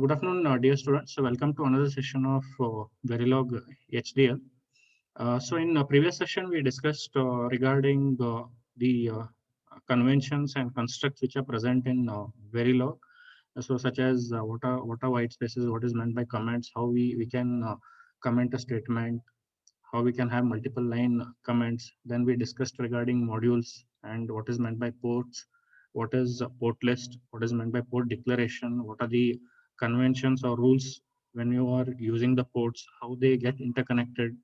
Good afternoon, dear students. So welcome to another session of Verilog HDL. So in the previous session, we discussed regarding the conventions and constructs which are present in Verilog. So such as what are white spaces, what is meant by comments, how we can comment a statement, how we can have multiple line comments. Then we discussed regarding modules and what is meant by ports, what is a port list, what is meant by port declaration, what are the conventions or rules when you are using the ports, how they get interconnected,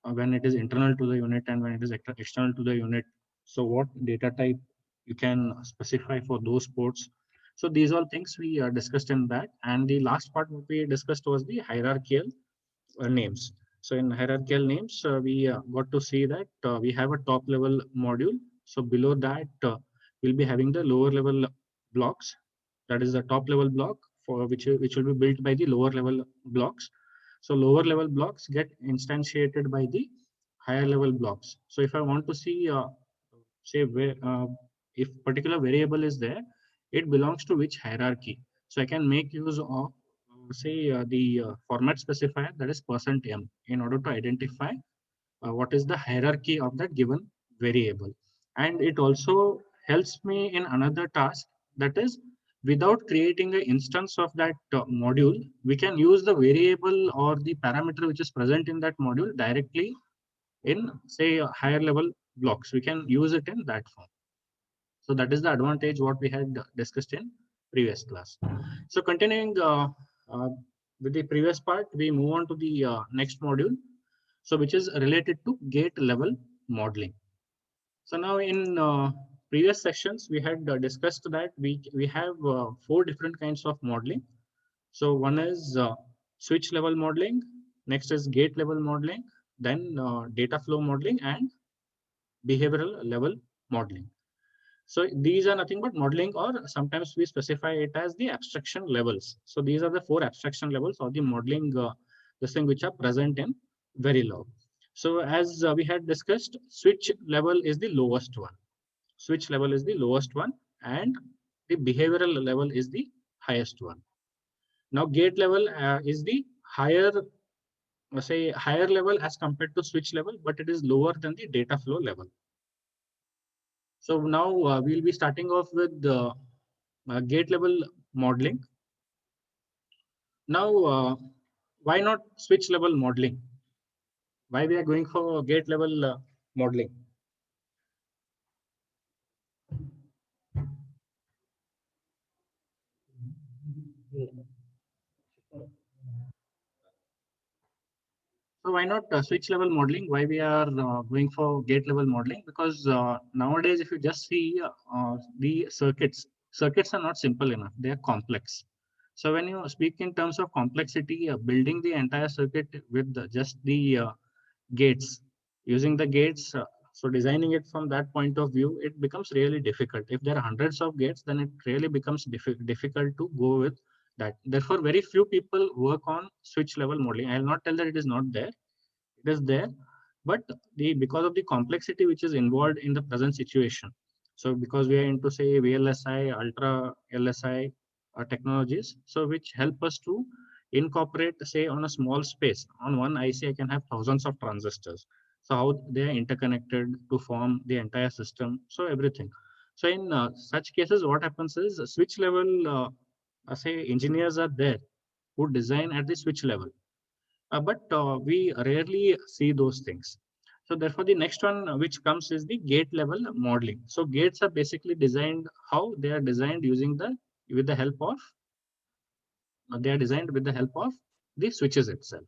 when it is internal to the unit and when it is external to the unit. So what data type you can specify for those ports. So these all things we discussed in that. And the last part what we discussed was the hierarchical names. So in hierarchical names, we got to see that we have a top level module. So below that, we'll be having the lower level blocks. That is the top level block for which will be built by the lower level blocks. So lower level blocks get instantiated by the higher level blocks. So if I want to see, say where if particular variable is there, it belongs to which hierarchy. So I can make use of say the format specifier, that is %m, in order to identify what is the hierarchy of that given variable. And it also helps me in another task, that is without creating an instance of that module, we can use the variable or the parameter which is present in that module directly in say higher level blocks. We can use it in that form. So that is the advantage what we had discussed in previous class. So continuing uh, with the previous part, we move on to the next module. So which is related to gate level modeling. So now in previous sessions, we had discussed that we have four different kinds of modeling. So one is switch level modeling, next is gate level modeling, then data flow modeling and behavioral level modeling. So these are nothing but modeling, or sometimes we specify it as the abstraction levels. So these are the four abstraction levels or the modeling, this thing which are present in Verilog. So as we had discussed, switch level is the lowest one. Switch level is the lowest one, and the behavioral level is the highest one. Now gate level is the higher, say higher level as compared to switch level, but it is lower than the data flow level. So now we'll be starting off with the gate level modeling. Now, why not switch level modeling? Why we are going for gate level modeling? So why not switch level modeling? Why we are going for gate level modeling? Because nowadays, if you just see the circuits are not simple enough. They are complex. So when you speak in terms of complexity, building the entire circuit with just the gates, using the gates, so designing it from that point of view, it becomes really difficult. If there are hundreds of gates, then it really becomes difficult to go with that. Therefore, very few people work on switch level modeling. I will not tell that it is not there. It is there, but because of the complexity which is involved in the present situation. So because we are into say VLSI, ultra LSI technologies, so which help us to incorporate, say on a small space, on one IC I can have thousands of transistors. So how they are interconnected to form the entire system. So everything. So in such cases, what happens is switch level, say engineers are there who design at the switch level, but we rarely see those things. So therefore, the next one which comes is the gate level modeling. So gates are basically designed, how they are designed using the with the help of they are designed with the help of the switches itself.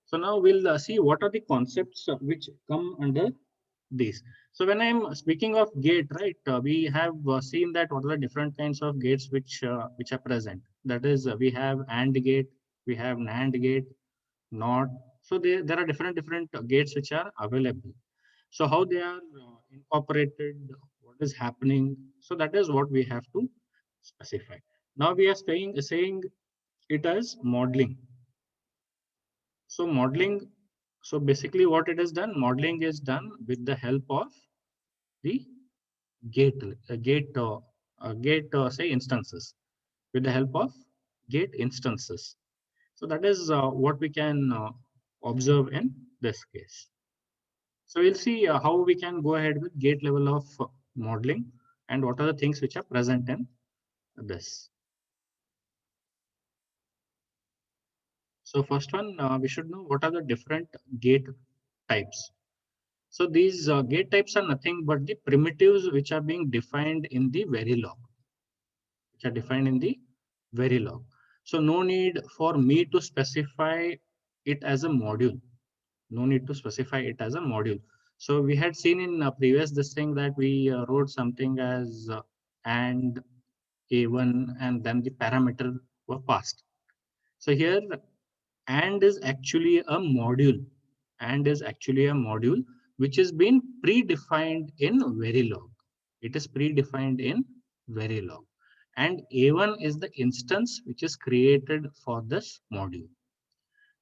So now we'll see what are the concepts which come under these. So when I'm speaking of gate, right, we have seen that what are the different kinds of gates which are present. That is, we have AND gate, we have NAND gate, not. So there are different gates which are available. So how they are incorporated, what is happening. So that is what we have to specify. Now we are saying it as modeling. So modeling, so basically what it is done, modeling is done with the help of the gate, say instances, with the help of gate instances. So that is what we can observe in this case. So we'll see how we can go ahead with gate level of modeling and what are the things which are present in this. So first one, we should know what are the different gate types. So these gate types are nothing but the primitives which are being defined in the Verilog, which are defined in the Verilog. So no need for me to specify it as a module. No need to specify it as a module. So we had seen in previous this thing that we wrote something as and A1 and then the parameter were passed. So here and is actually a module and is actually a module which has been predefined in Verilog. It is predefined in Verilog. And A1 is the instance which is created for this module.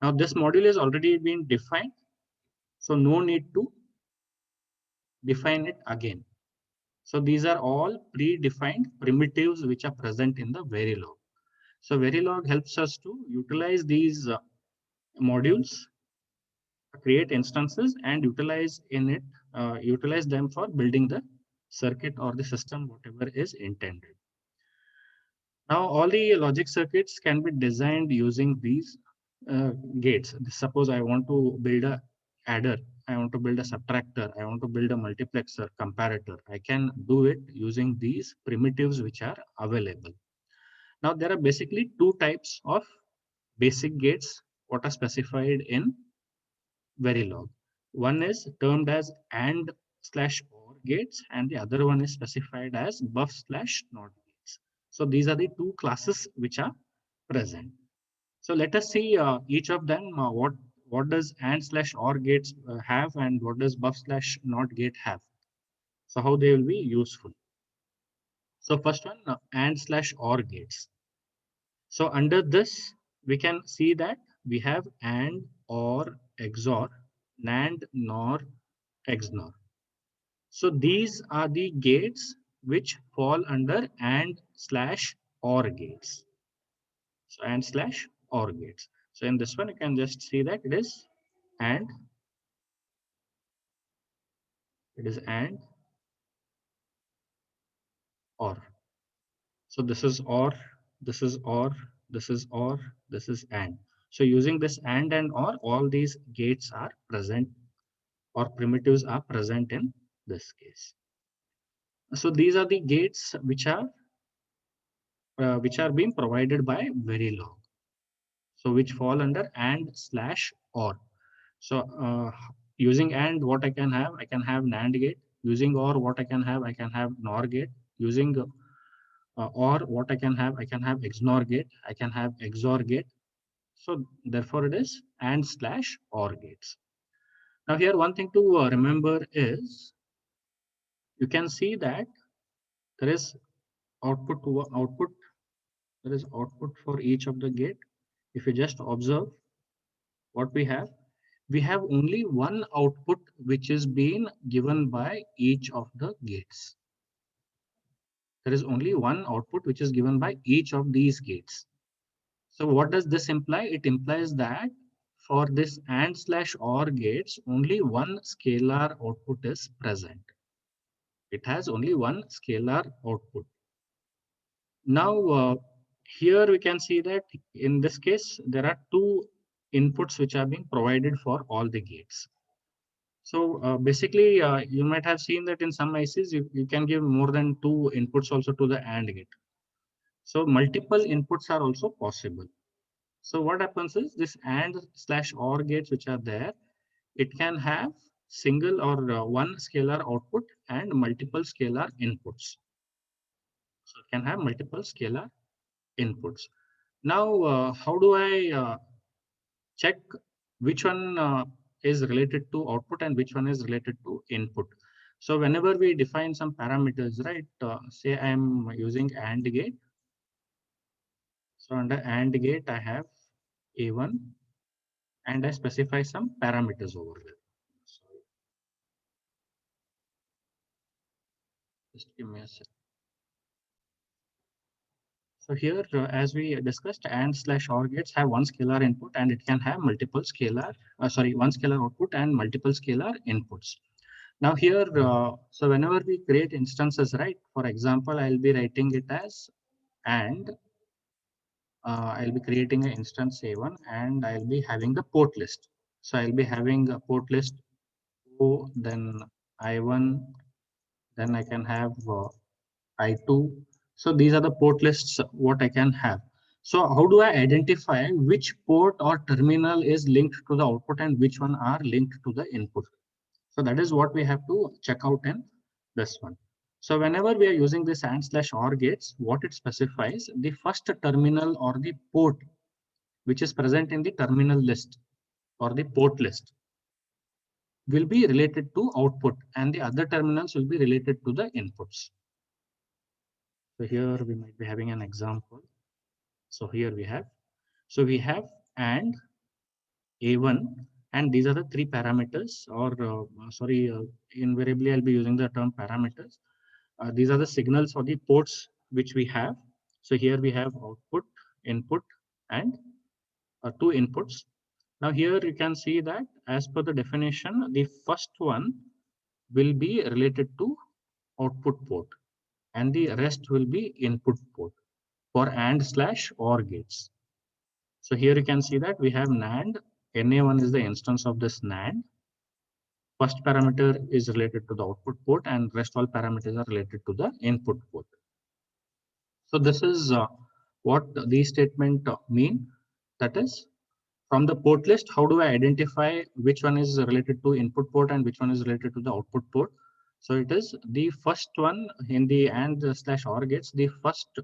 Now this module has already been defined, so no need to define it again. So these are all predefined primitives which are present in the Verilog. So Verilog helps us to utilize these modules, create instances, and utilize them for building the circuit or the system, whatever is intended. Now, all the logic circuits can be designed using these gates. Suppose I want to build a adder, I want to build a subtractor, I want to build a multiplexer, comparator. I can do it using these primitives which are available. Now, there are basically two types of basic gates what are specified in Verilog. One is termed as AND slash OR gates, and the other one is specified as buff slash NOT gates. So these are the two classes which are present. So let us see each of them. What does AND slash OR gates have, and what does buff slash NOT gate have? So how they will be useful. So first one, AND slash OR gates. So under this, we can see that we have AND, OR, XOR, NAND, NOR, XNOR. So these are the gates which fall under AND slash OR gates. So AND slash OR gates. So in this one, you can just see that it is AND, it is AND, OR. So this is OR, this is OR, this is OR, this is AND. So using this AND and OR, all these gates are present or primitives are present in this case. So these are the gates which are being provided by Verilog. So which fall under AND slash OR. So using AND, what I can have NAND gate. Using OR, what I can have NOR gate. Using OR, what I can have XNOR gate. I can have XOR gate. So therefore, it is AND slash OR gates. Now here, one thing to remember is you can see that there is output to output. There is output for each of the gate. If you just observe what we have only one output which is being given by each of the gates. There is only one output which is given by each of these gates. So what does this imply? It implies that for this AND slash OR gates, only one scalar output is present. It has only one scalar output. Now, here we can see that in this case, there are two inputs which are being provided for all the gates. So basically, you might have seen that in some ICs, you can give more than two inputs also to the AND gate. So multiple inputs are also possible. So what happens is this AND slash OR gates which are there, it can have single or one scalar output and multiple scalar inputs. So it can have multiple scalar inputs. Now, how do I check which one is related to output and which one is related to input? So whenever we define some parameters, right? Say I'm using AND gate. So under AND gate, I have A1 and I specify some parameters over there. Sorry, just give me a sec. So here, as we discussed, AND/OR gates have one scalar input and it can have multiple scalar, one scalar output and multiple scalar inputs. Now here, so whenever we create instances, right? For example, I'll be writing it as and I'll be creating an instance A1 and I'll be having the port list. So I'll be having a port list O, then I1, then I can have I2. So these are the port lists what I can have. So how do I identify which port or terminal is linked to the output and which one are linked to the input? So that is what we have to check out in this one. So whenever we are using this AND/OR gates, what it specifies, the first terminal or the port which is present in the terminal list or the port list will be related to output and the other terminals will be related to the inputs. So here we might be having an example. So here we have, and A1, and these are the three parameters, or invariably I'll be using the term parameters. These are the signals or the ports which we have. So here we have output, input, and two inputs. Now here you can see that as per the definition, the first one will be related to output port and the rest will be input port for AND/OR gates. So here you can see that we have NAND. NA1 is the instance of this NAND. First parameter is related to the output port and rest all parameters are related to the input port. So this is what these statements mean. That is, from the port list, how do I identify which one is related to input port and which one is related to the output port? So it is the first one in the AND/OR gates, the first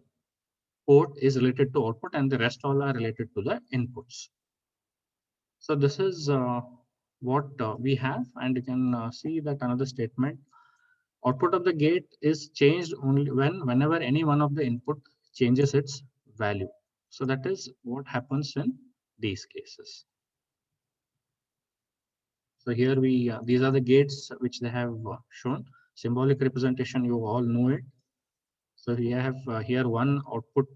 port is related to output and the rest all are related to the inputs. So this is what we have, and you can see that another statement. Output of the gate is changed only whenever any one of the input changes its value. So that is what happens in these cases. So here these are the gates which they have shown. Symbolic representation, you all know it. So we have here one output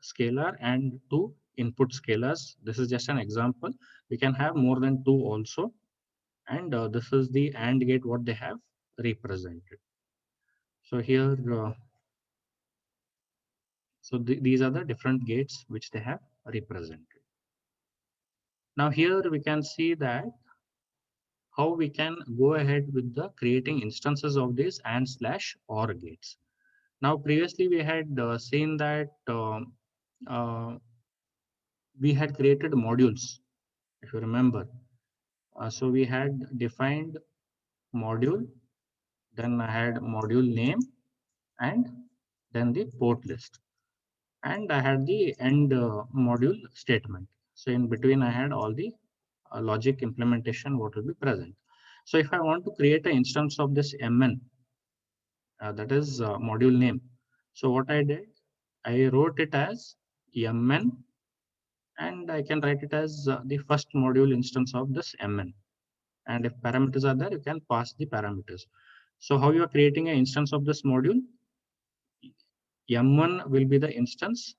scalar and two input scalars. This is just an example. We can have more than two also. And this is the AND gate what they have represented. So here, these are the different gates which they have represented. Now here we can see that how we can go ahead with the creating instances of these AND/OR gates. Now previously we had seen that we had created modules, if you remember. So we had defined module, then I had module name, and then the port list. And I had the end module statement. So in between, I had all the logic implementation what will be present. So if I want to create an instance of this MN, that is module name. So what I did, I wrote it as MN, and I can write it as the first module instance of this MN. And if parameters are there, you can pass the parameters. So how you are creating an instance of this module? M1 will be the instance.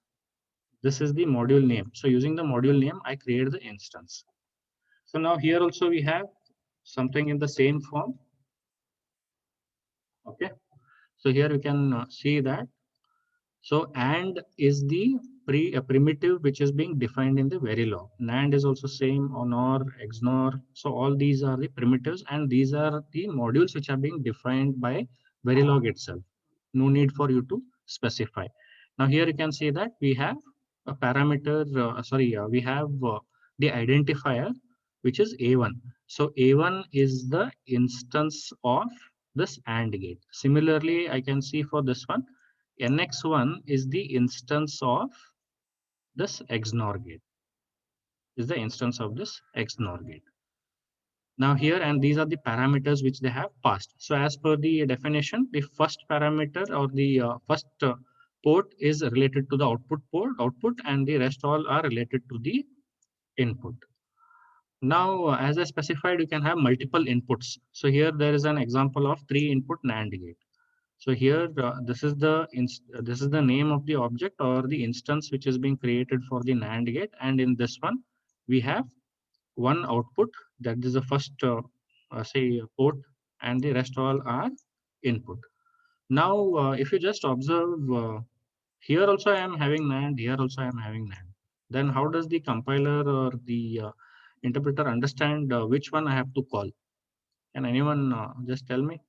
This is the module name. So using the module name, I create the instance. So now here also we have something in the same form. Okay. So here you can see that. So AND is the primitive which is being defined in the Verilog. NAND is also same, or NOR, XNOR. So all these are the primitives and these are the modules which are being defined by Verilog itself. No need for you to specify. Now here you can see that we have a parameter, we have the identifier which is A1. So A1 is the instance of this AND gate. Similarly, I can see for this one, NX1 is the instance of this XNOR gate, is the instance of this XNOR gate. Now here, and these are the parameters which they have passed. So as per the definition, the first parameter or the first port is related to the output, and the rest all are related to the input. Now, as I specified, you can have multiple inputs. So here there is an example of 3 input NAND gate. So here, this is the name of the object or the instance which is being created for the NAND gate, and in this one we have one output, that is the first say port, and the rest all are input. Now, if you just observe, here also I am having NAND, here also I am having NAND. Then how does the compiler or the interpreter understand which one I have to call? Can anyone just tell me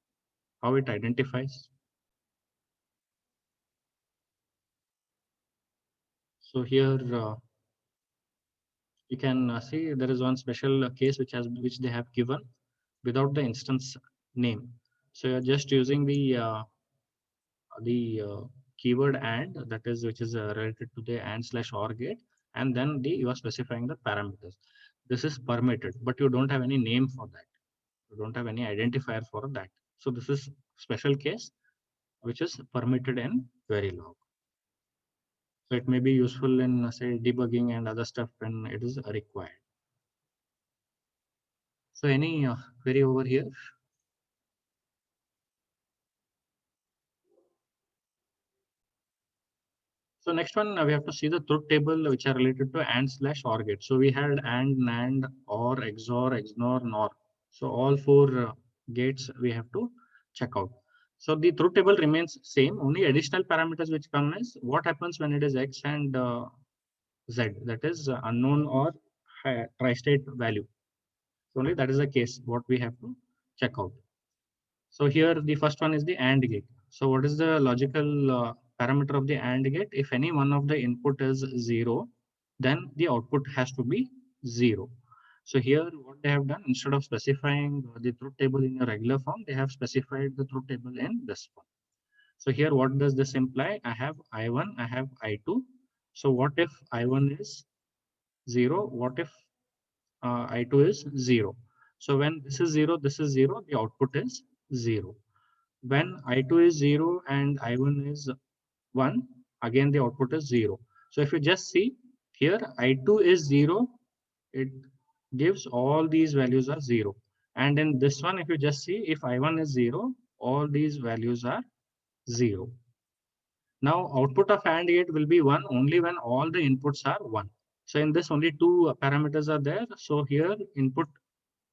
how it identifies? So here you can see there is one special case which they have given without the instance name. So you're just using the keyword and, that is which is related to the and/or gate, and then you are specifying the parameters. This is permitted, but you don't have any name for that. You don't have any identifier for that. So this is special case which is permitted in Verilog. So it may be useful in say debugging and other stuff when it is required. So any query over here? So next one, we have to see the truth table which are related to and/or gate. So we had and, NAND, or, XOR, XNOR, NOR. So all four gates we have to check out. So the truth table remains same. Only additional parameters which come is what happens when it is X and Z, that is unknown or tri-state value. So only that is the case what we have to check out. So here the first one is the AND gate. So what is the logical parameter of the AND gate? If any one of the input is 0, then the output has to be 0. So here what they have done, instead of specifying the truth table in a regular form, they have specified the truth table in this form. So here what does this imply? I have I1, I have I2. So what if I1 is 0? What if I2 is 0? So when this is 0, this is 0, the output is 0. When I2 is 0 and I1 is 1, again the output is 0. So if you just see here, I2 is 0, it gives all these values are 0. And in this one, if you just see, if I1 is 0, all these values are 0. Now output of AND gate will be 1 only when all the inputs are 1. So in this only two parameters are there. So here input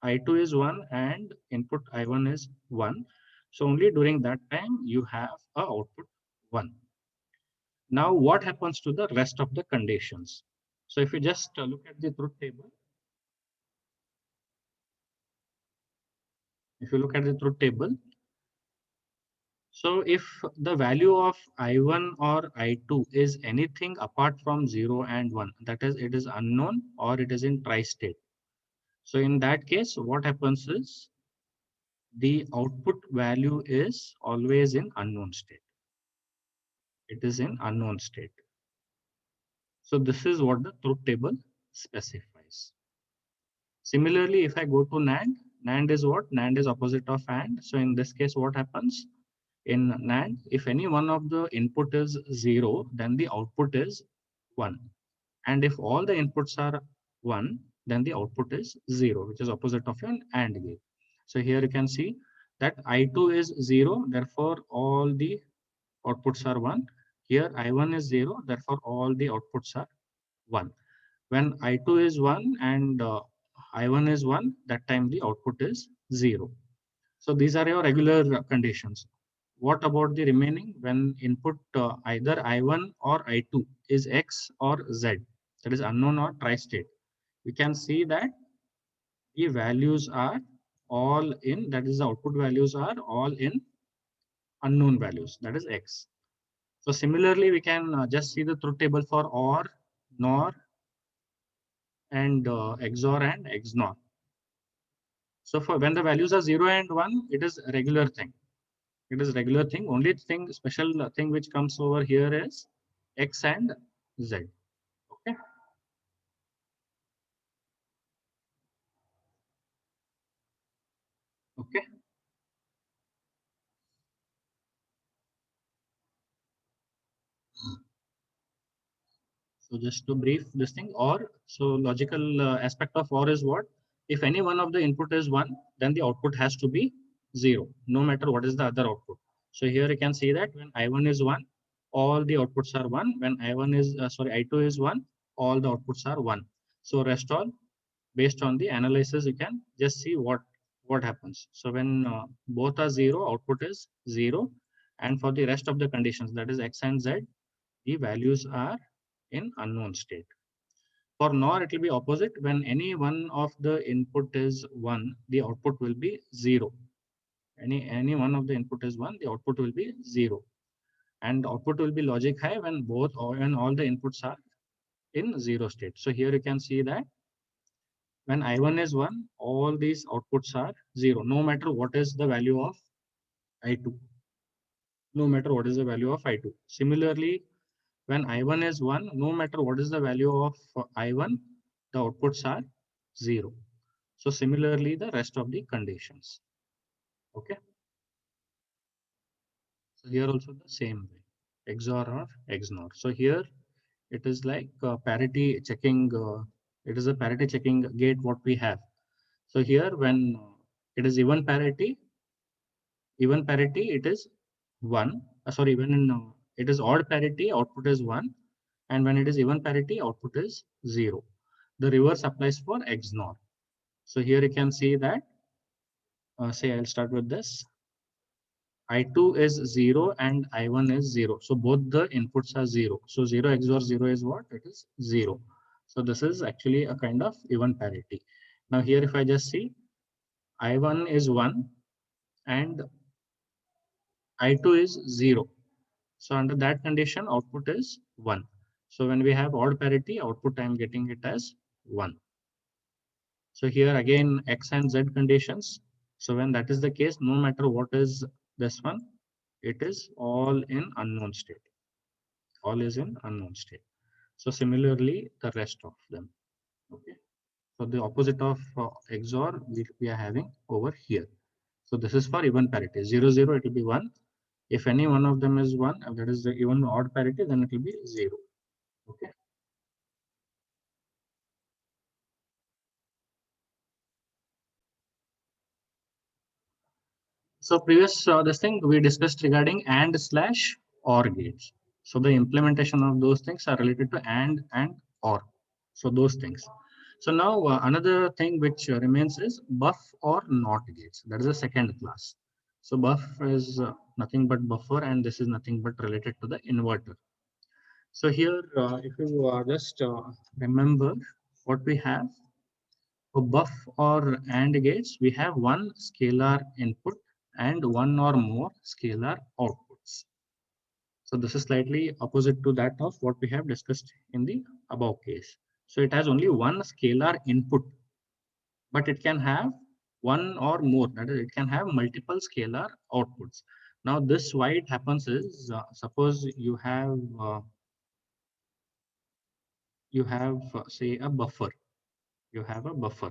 I2 is 1 and input I1 is 1. So only during that time you have a output 1. Now what happens to the rest of the conditions? So if you just look at the truth table, if you look at the truth table, so if the value of I1 or I2 is anything apart from 0 and 1, that is it is unknown or it is in tri-state. So in that case, what happens is the output value is always in unknown state. It is in unknown state. So this is what the truth table specifies. Similarly, if I go to NAND, NAND is what? NAND is opposite of AND. So in this case, what happens? In NAND, if any one of the input is 0, then the output is 1. And if all the inputs are 1, then the output is 0, which is opposite of an AND gate. So here you can see that I2 is 0, therefore all the outputs are 1. Here I1 is 0, therefore all the outputs are 1. When I2 is 1 and I1 is 1, that time the output is 0. So these are your regular conditions. What about the remaining? When input either I1 or I2 is X or Z, that is unknown or tri-state, we can see that the values are all in, that is the output values are all in unknown values, that is X. So similarly, we can just see the truth table for OR, NOR, and XOR and XNOR. So for when the values are 0 and 1, it is a regular thing. It is regular thing. Only thing, special thing which comes over here is X and Z. Okay. Okay. So just to brief this thing, or so logical aspect of or is what? If any one of the input is 1, then the output has to be 0, no matter what is the other output. So here you can see that when I1 is 1, all the outputs are 1. When I2 is 1, all the outputs are 1. So rest all, based on the analysis, you can just see what happens. So when both are 0, output is 0. And for the rest of the conditions, that is X and Z, the values are in unknown state. For NOR, it will be opposite. When any one of the input is 1, the output will be 0. Any one of the input is 1, the output will be 0. And output will be logic high when when all the inputs are in 0 state. So here you can see that when I1 is 1, all these outputs are 0, no matter what is the value of I2. No matter what is the value of I2. Similarly, when I1 is 1, no matter what is the value of I1, the outputs are 0. So similarly, the rest of the conditions. Okay. So here also the same way, XOR or XNOR. So here it is like parity checking. It is a parity checking gate what we have. So here when it is even parity it is 1. Sorry, when it is odd parity, output is 1. And when it is even parity, output is 0. The reverse applies for XNOR. So here you can see that, say I'll start with this. I2 is 0 and I1 is 0. So both the inputs are 0. So 0 XOR 0 is what? It is 0. So this is actually a kind of even parity. Now here if I just see, I1 is 1 and I2 is 0. So under that condition, output is 1. So when we have odd parity, output I am getting it as 1. So here again, X and Z conditions. So when that is the case, no matter what is this one, it is all in unknown state. All is in unknown state. So similarly, the rest of them. Okay. So the opposite of XOR we are having over here. So this is for even parity. 0, 0, it will be 1. If any one of them is 1, that is the even odd parity, then it will be 0. Okay. So previous this thing we discussed regarding AND slash OR gates. So the implementation of those things are related to and OR. So those things. So now another thing which remains is buff or not gates. That is the second class. So buff is nothing but buffer, and this is nothing but related to the inverter. So here, if you just remember what we have, for buff or AND gates, we have one scalar input and one or more scalar outputs. So this is slightly opposite to that of what we have discussed in the above case. So it has only one scalar input, but it can have one or more. That is, it can have multiple scalar outputs. Now this why it happens is, suppose you have say a buffer. You have a buffer.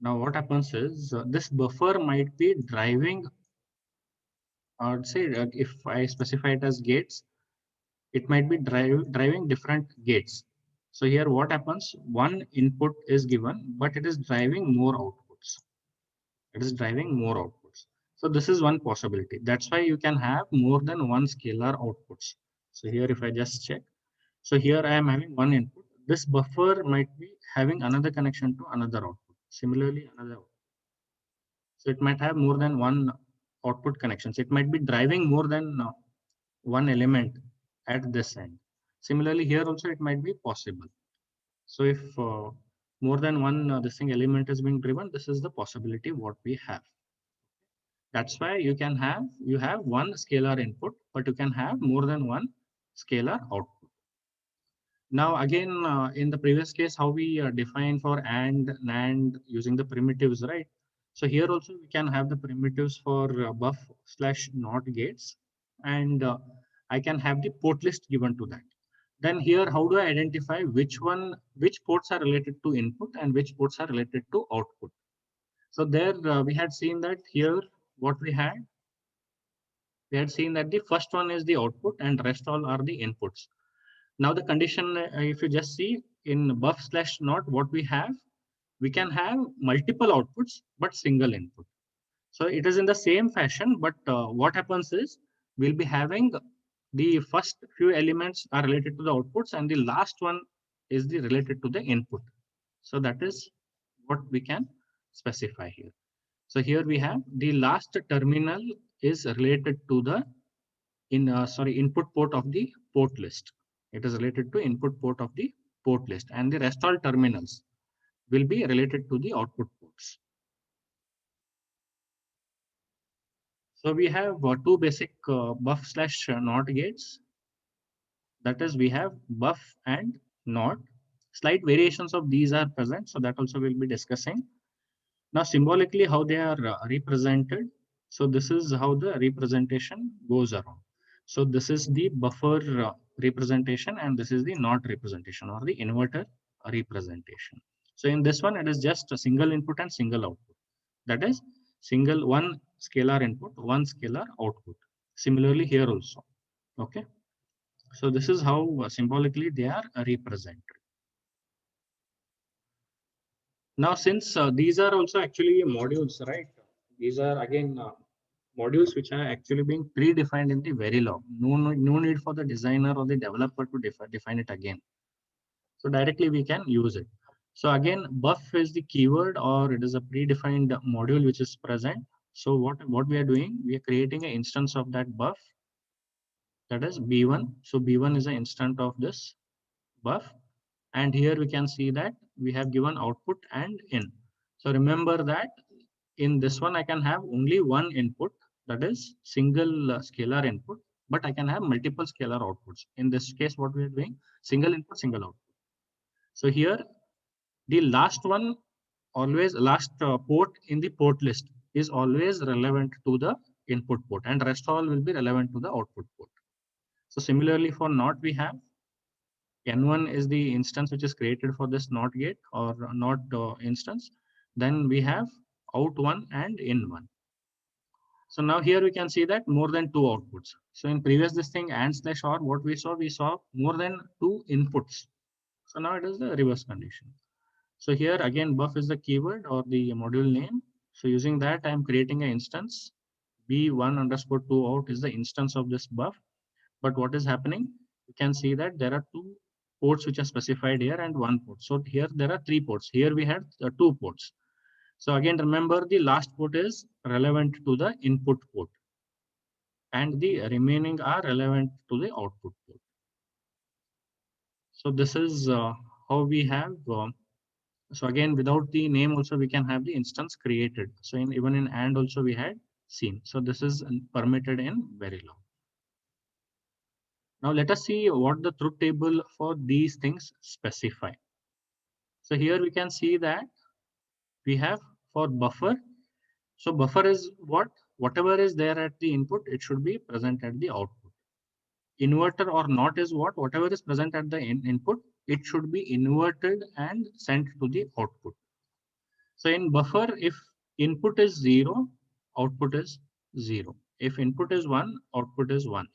Now what happens is this buffer might be driving, I would say if I specify it as gates, it might be driving different gates. So here what happens, one input is given, but it is driving more outputs. It is driving more outputs. So this is one possibility. That's why you can have more than one scalar outputs. So here if I just check, so here I am having one input. This buffer might be having another connection to another output. Similarly, another output. So it might have more than one output connections. It might be driving more than one element at this end. Similarly, here also it might be possible. So if more than one this thing element is being driven, this is the possibility what we have. That's why you have one scalar input, but you can have more than one scalar output. Now again, in the previous case, how we define for AND, NAND using the primitives, right? So here also we can have the primitives for buff slash NOT gates, and I can have the port list given to that. Then here, how do I identify which ports are related to input and which ports are related to output? So there we had seen that here what we had seen that the first one is the output and rest all are the inputs. Now the condition, if you just see in buff slash not, what we can have multiple outputs, but single input. So it is in the same fashion, but what happens is we'll be having the first few elements are related to the outputs and the last one is the related to the input. So that is what we can specify here. So here we have the last terminal is related to the input port of the port list. It is related to input port of the port list, and the rest all terminals will be related to the output ports. So we have two basic buff/not gates. That is, we have buff and not. Slight variations of these are present, so that also we'll be discussing. Now, symbolically, how they are represented. So this is how the representation goes around. So this is the buffer representation, and this is the not representation or the inverter representation. So in this one, it is just a single input and single output. That is single one scalar input, one scalar output. Similarly here also. Okay. So this is how symbolically they are represented. Now, since these are also actually modules, right? These are again modules which are actually being predefined in the Verilog. No need for the designer or the developer to define it again. So directly we can use it. So again, buff is the keyword, or it is a predefined module which is present. So what we are doing, we are creating an instance of that buff, that is B1. So B1 is an instance of this buff. And here we can see that we have given output and in. So remember that in this one, I can have only one input, that is single scalar input, but I can have multiple scalar outputs. In this case, what we are doing, single input, single output. So here, the last one, always last port in the port list is always relevant to the input port, and rest all will be relevant to the output port. So similarly for NOT, we have N1 is the instance which is created for this NOT gate or NOT instance. Then we have out1 and in1. So now here we can see that more than two outputs. So in previous this thing and/or what we saw more than two inputs. So now it is the reverse condition. So here again buff is the keyword or the module name. So using that I am creating an instance. B1 underscore 2 out is the instance of this buff. But what is happening? You can see that there are two ports which are specified here and one port. So here there are three ports. Here we have two ports. So again, remember the last port is relevant to the input port and the remaining are relevant to the output port. So this is how we have. So again, without the name also we can have the instance created. So even in AND also we had seen. So this is permitted in Verilog. Now let us see what the truth table for these things specify. So here we can see that we have for buffer. So buffer is what? Whatever is there at the input, it should be present at the output. Inverter or not is what? Whatever is present at the input, it should be inverted and sent to the output. So in buffer, if input is 0, output is 0. If input is 1, output is 1.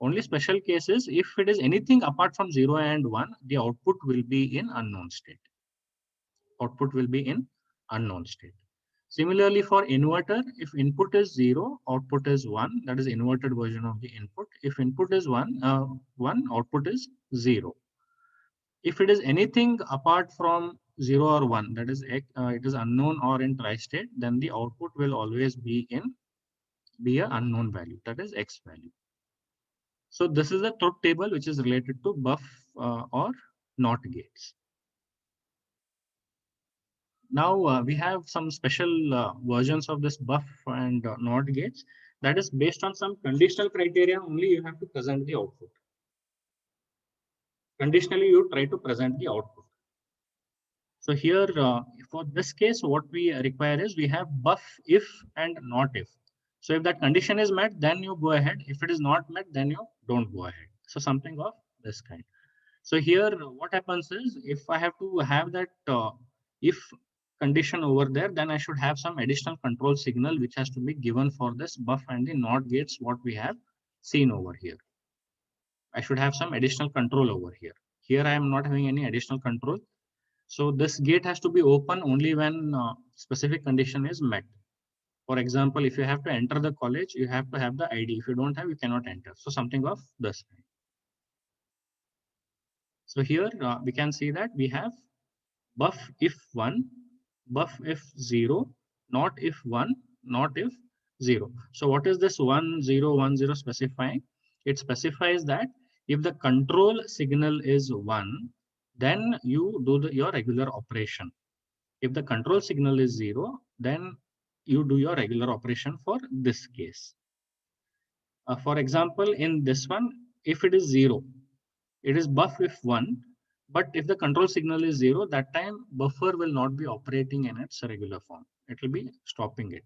Only special cases, if it is anything apart from 0 and 1, the output will be in unknown state. Output will be in unknown state. Similarly, for inverter, if input is 0, output is 1. That is inverted version of the input. If input is 1, output is 0. If it is anything apart from 0 or 1, that is it is unknown or in tri-state, then the output will always be an unknown value, that is X value. So this is the truth table which is related to buff or NOT gates. Now we have some special versions of this buff and NOT gates. That is based on some conditional criteria only you have to present the output. Conditionally, you try to present the output. So here for this case, what we require is we have buff if and not if. So if that condition is met, then you go ahead. If it is not met, then you don't go ahead. So something of this kind. So here what happens is if I have to have that if condition over there, then I should have some additional control signal which has to be given for this buff and the NOT gates what we have seen over here. I should have some additional control over here. Here I am not having any additional control. So this gate has to be open only when specific condition is met. For example, if you have to enter the college, you have to have the ID. If you don't have, you cannot enter. So something of this kind. So here we can see that we have buff if 1, buff if 0, not if 1, not if 0. So what is this 1, 0, 1, 0 specifying? It specifies that if the control signal is 1, then you do your regular operation. If the control signal is 0, then you do your regular operation for this case. For example, in this one, if it is 0, it is buff if 1, but if the control signal is 0, that time buffer will not be operating in its regular form. It will be stopping it.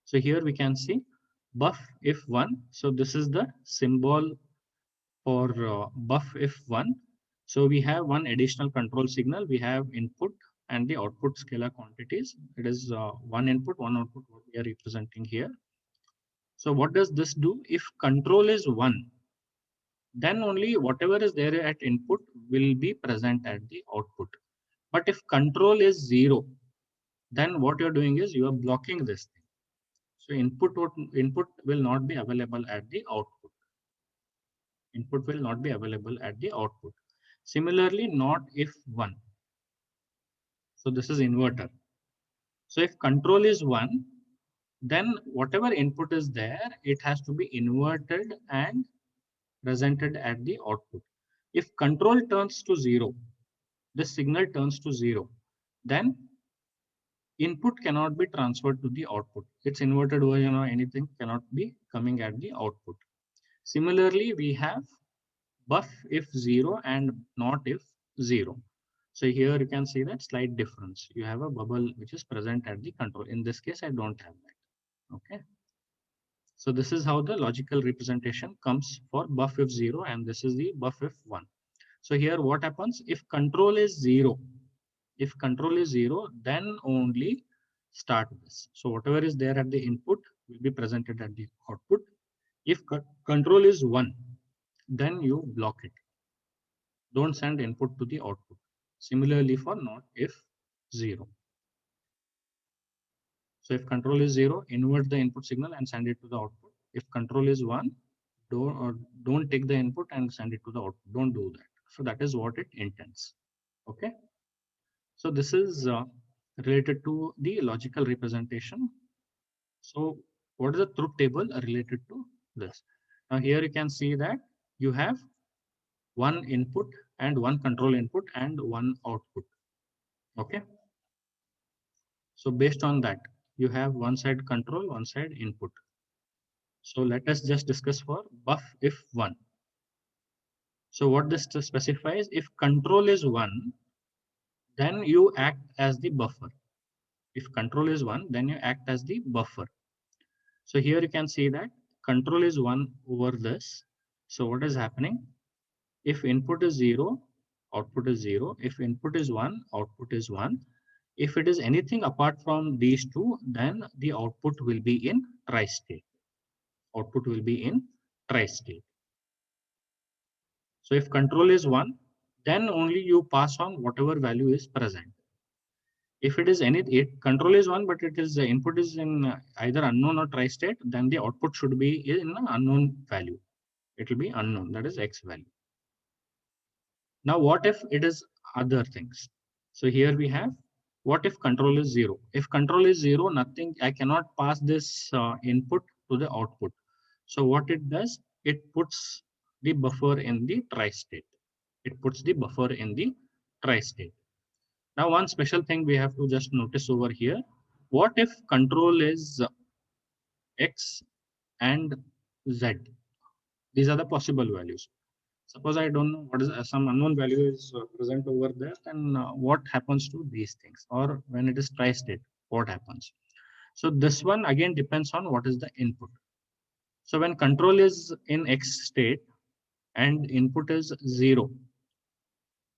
So here we can see buff if 1. So this is the symbol for buff if 1. So we have one additional control signal. We have input and the output scalar quantities. It is one input, one output, what we are representing here. So what does this do? If control is 1, then only whatever is there at input will be present at the output. But if control is 0, then what you're doing is you are blocking this thing. So input will not be available at the output. Input will not be available at the output. Similarly, not if 1. So this is inverter. So if control is 1, then whatever input is there, it has to be inverted and presented at the output. If control turns to 0, the signal turns to 0, then input cannot be transferred to the output. Its inverted version or anything cannot be coming at the output. Similarly, we have buff if 0 and not if 0. So here you can see that slight difference. You have a bubble which is present at the control. In this case, I don't have that. Okay. So this is how the logical representation comes for buff if 0, and this is the buff if 1. So here what happens? If control is 0, then only start this. So whatever is there at the input will be presented at the output. If control is 1, then you block it. Don't send input to the output. Similarly for not if 0. So if control is 0, invert the input signal and send it to the output. If control is 1, don't take the input and send it to the output. Don't do that. So that is what it intends. Okay. So this is related to the logical representation. So what is the truth table related to this? Now here you can see that you have one input and one control input and one output. Okay. So based on that, you have one side control, one side input. So let us just discuss for buff if 1. So what this specifies, if control is 1, then you act as the buffer. If control is 1, then you act as the buffer. So here you can see that control is 1 over this. So what is happening? If input is 0, output is 0. If input is 1, output is 1. If it is anything apart from these two, then the output will be in tri-state. Output will be in tri-state. So if control is 1, then only you pass on whatever value is present. If it is control is 1, but it is the input is in either unknown or tri-state, then the output should be in an unknown value. It will be unknown, that is X value. Now, what if it is other things? So here we have, what if control is 0? If control is 0, nothing, I cannot pass this input to the output. So what it does, it puts the buffer in the tri-state. It puts the buffer in the tri-state. Now, one special thing we have to just notice over here. What if control is X and Z? These are the possible values. Suppose I don't know what is some unknown value is present over there, then what happens to these things? Or when it is tri-state, what happens? So this one again depends on what is the input. So when control is in X state and input is 0,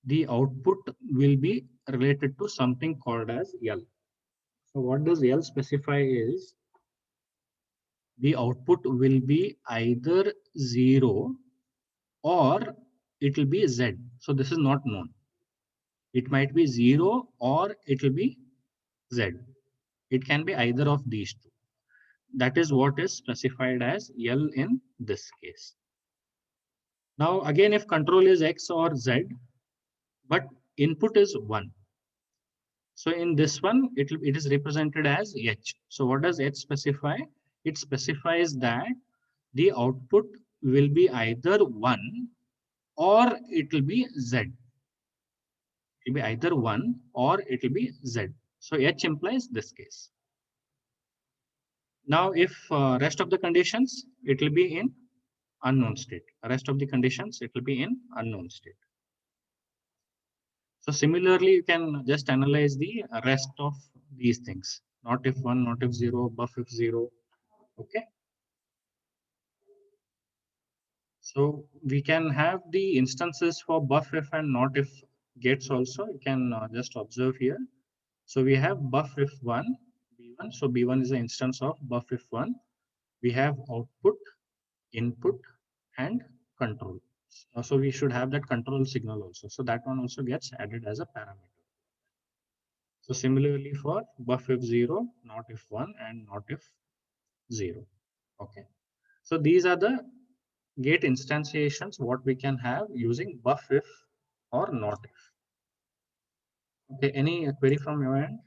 the output will be related to something called as L. So what does L specify is the output will be either 0 or it will be Z. So this is not known. It might be 0 or it will be Z. It can be either of these two. That is what is specified as L in this case. Now again, if control is X or Z, but input is 1. So in this one, it is represented as H. So what does H specify? It specifies that the output will be either 1 or it will be Z. It will be either 1 or it will be Z. So H implies this case. Now if rest of the conditions, it will be in unknown state. Rest of the conditions, it will be in unknown state. So similarly, you can just analyze the rest of these things. Not if 1, not if 0, buff if 0. Okay. So we can have the instances for buff if and not if gates also. You can just observe here. So we have buff if 1, B1. So B1 is an instance of buff if 1. We have output, input, and control. So we should have that control signal also. So that one also gets added as a parameter. So similarly for buff if 0, not if 1, and not if 0. Okay. So these are the gate instantiations what we can have using buff if or not if. Okay. Any query from your end?